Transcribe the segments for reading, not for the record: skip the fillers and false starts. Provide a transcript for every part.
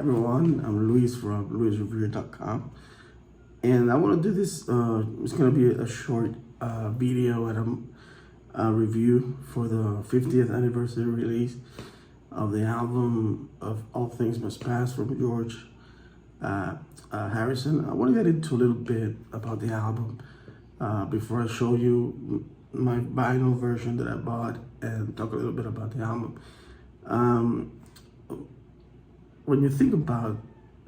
everyone, I'm Luis from luisrevere.com, and I want to do this. It's going to be a short video and a review for the 50th anniversary release of the album of All Things Must Pass from Goerge Harrison. I want to get into a little bit about the album before I show you my vinyl version that I bought and talk a little bit about the album. When you think about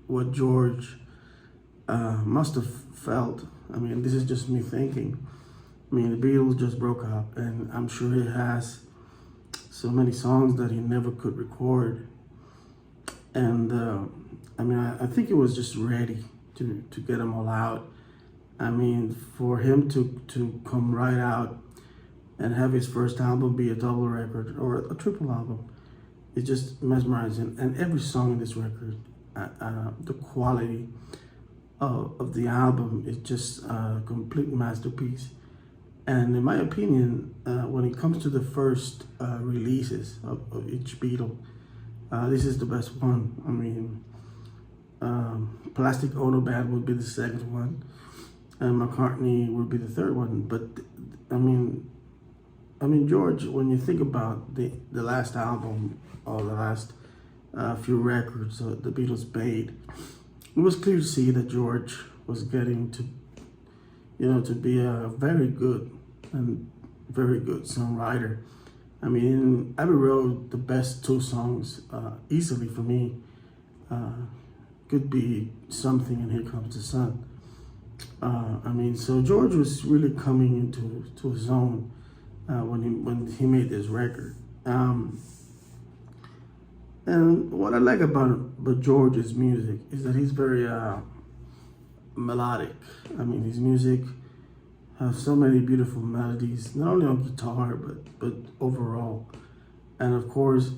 what Goerge must have felt, I mean, this is just me thinking. I mean, the Beatles just broke up, and I'm sure he has so many songs that he never could record. And I mean, I think he was just ready to get them all out. I mean, for him to come right out and have his first album be a double record or a triple album, it's just mesmerizing. And every song in this record, the quality of the album is just a complete masterpiece. And in my opinion, when it comes to the first releases of each Beatle, this is the best one. I mean, Plastic Ono Band would be the second one, and McCartney would be the third one. But I mean, Goerge, when you think about the last album or the last few records the Beatles made, it was clear to see that Goerge was getting to be a very good songwriter. I mean, Abbey Road, the best two songs easily for me could be Something and Here Comes the Sun. I mean, so Goerge was really coming into his own when he made this record. And what I like about Goerge's music is that he's very melodic. I mean, his music has so many beautiful melodies, not only on guitar, but overall. And of course,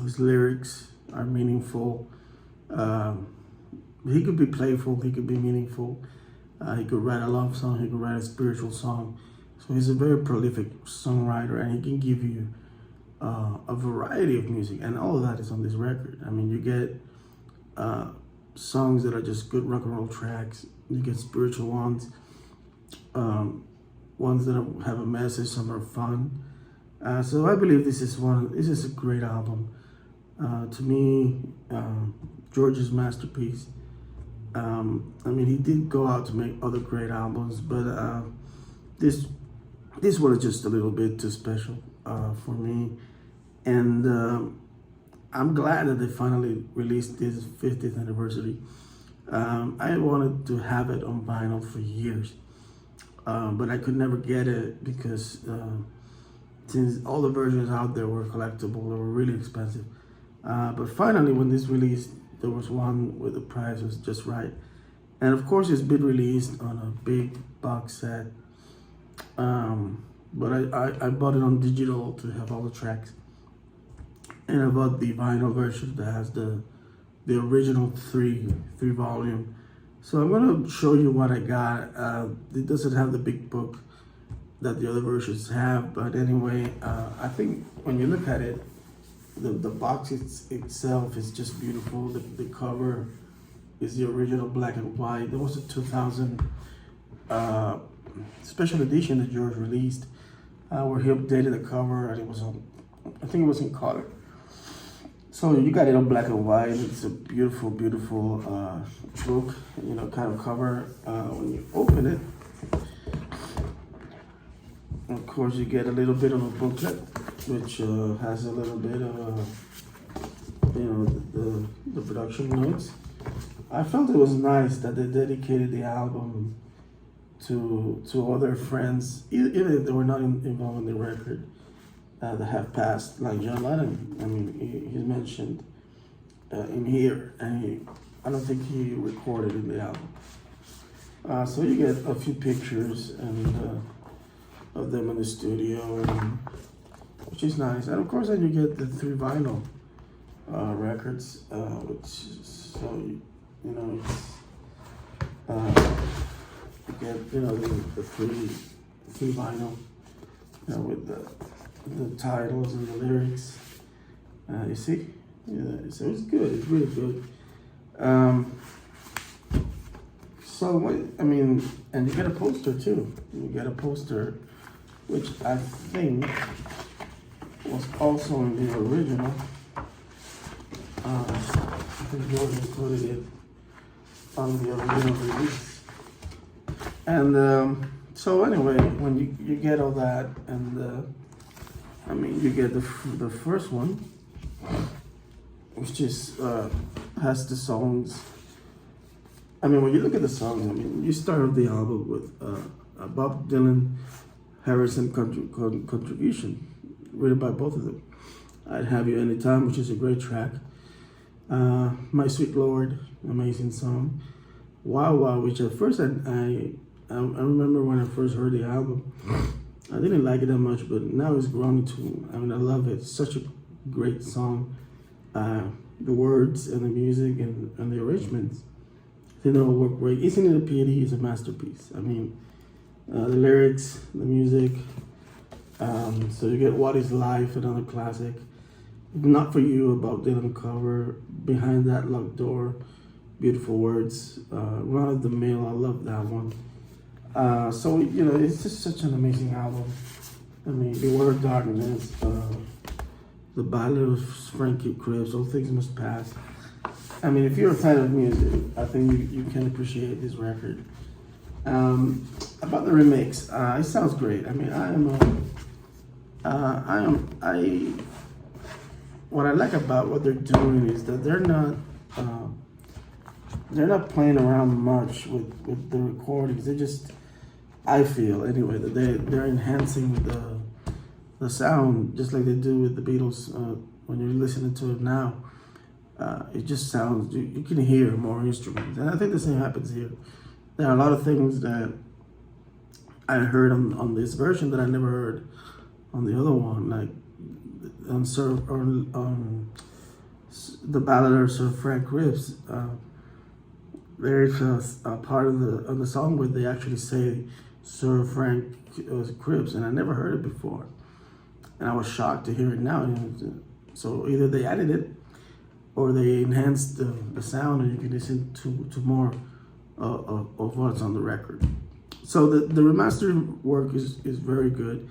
his lyrics are meaningful. He could be playful, he could be meaningful. He could write a love song, he could write a spiritual song. So he's a very prolific songwriter, and he can give you a variety of music, and all of that is on this record. I mean, you get songs that are just good rock and roll tracks. You get spiritual ones, ones that have a message, some are fun. So I believe this is a great album. To me, Goerge's masterpiece. I mean, he did go out to make other great albums, but this one is just a little bit too special for me. And I'm glad that they finally released this 50th anniversary. I wanted to have it on vinyl for years, but I could never get it because since all the versions out there were collectible, they were really expensive. But finally, when this released, there was one where the price was just right. And of course, it's been released on a big box set. But I bought it on digital to have all the tracks. And I bought the vinyl version that has the original three volume. So I'm gonna show you what I got. It doesn't have the big book that the other versions have, but anyway, I think when you look at it, the box itself is just beautiful. The cover is the original black and white. There was a 2000 special edition that Goerge released where he updated the cover, and it was on, I think it was in color. So you got it on black and white. It's a beautiful, beautiful book, kind of cover. When you open it, of course, you get a little bit of a booklet, which has a little bit of, the production notes. I felt it was nice that they dedicated the album to other friends, even if they were not involved in the record, that have passed, like John Lennon. I mean, he's mentioned in here, and I don't think he recorded in the album. So you get a few pictures and of them in the studio, which is nice. And of course, then you get the 3 vinyl records, which so you get the three vinyl with the titles and the lyrics. You see, Yeah, so it's good. It's really good. So what? I mean, and you get a poster too. You get a poster, which I think was also in the original. I think George included it on the original release. And so anyway, when you get all that, and I mean, you get the first one, which is has the songs. I mean, when you look at the songs, I mean, you start off the album with a Bob Dylan Harrison contribution, written by both of them. I'd Have You Anytime, which is a great track. My Sweet Lord, amazing song. Wow Wow, which at first I remember when I first heard the album, I didn't like it that much, but now it's grown into, I mean, I love it. It's such a great song. The words and the music and the arrangements, they all work great. Isn't It a Pity is a masterpiece. I mean, the lyrics, the music. So you get What Is Life, another classic. Not For You, about Dylan cover. Behind That Locked Door, beautiful words. Run of the Mill, I love that one. So, you know, it's just such an amazing album. I mean, Beware of Darkness, The Ballad of Frankie Cripps, All Things Must Pass. I mean, if you're a fan of music, I think you can appreciate this record. About the remix, it sounds great. I mean, what I like about what they're doing is that they're not playing around much with the recordings. They just, I feel anyway, that they're enhancing the sound just like they do with the Beatles. When you're listening to it now, it just sounds, you can hear more instruments, and I think the same happens here. There are a lot of things that I heard on this version that I never heard on the other one, like on the Ballad of Sir Frank Cripps. There's a part of the song where they actually say Sir Frank Cripps, and I never heard it before, and I was shocked to hear it now. So either they added it or they enhanced the sound, and you can listen to more of what's on the record. So the remastered work is very good.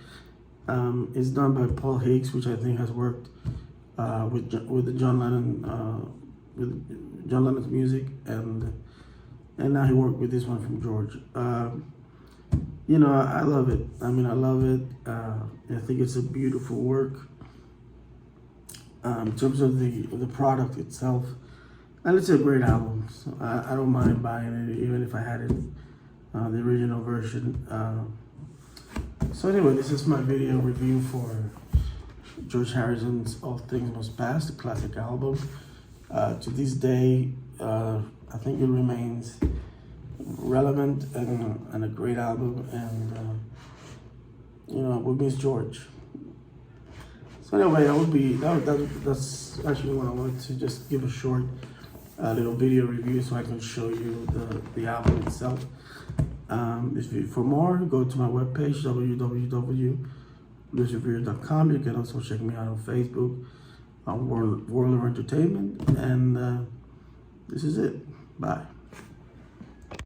It's done by Paul Higgs, which I think has worked with John Lennon, with John Lennon's music, and now he worked with this one from George. You know, I love it. I mean, I love it. I think it's a beautiful work. In terms of the product itself, and it's a great album. So I don't mind buying it, even if I had it the original version. So anyway, this is my video review for George Harrison's All Things Must Pass, the classic album. To this day, I think it remains relevant and a great album, and you know, we miss George. So anyway, that's actually what I wanted to just give a short little video review so I can show you the album itself. For more, go to my webpage, www.bluesreview.com. You can also check me out on Facebook, on World of Entertainment, and this is it. Bye.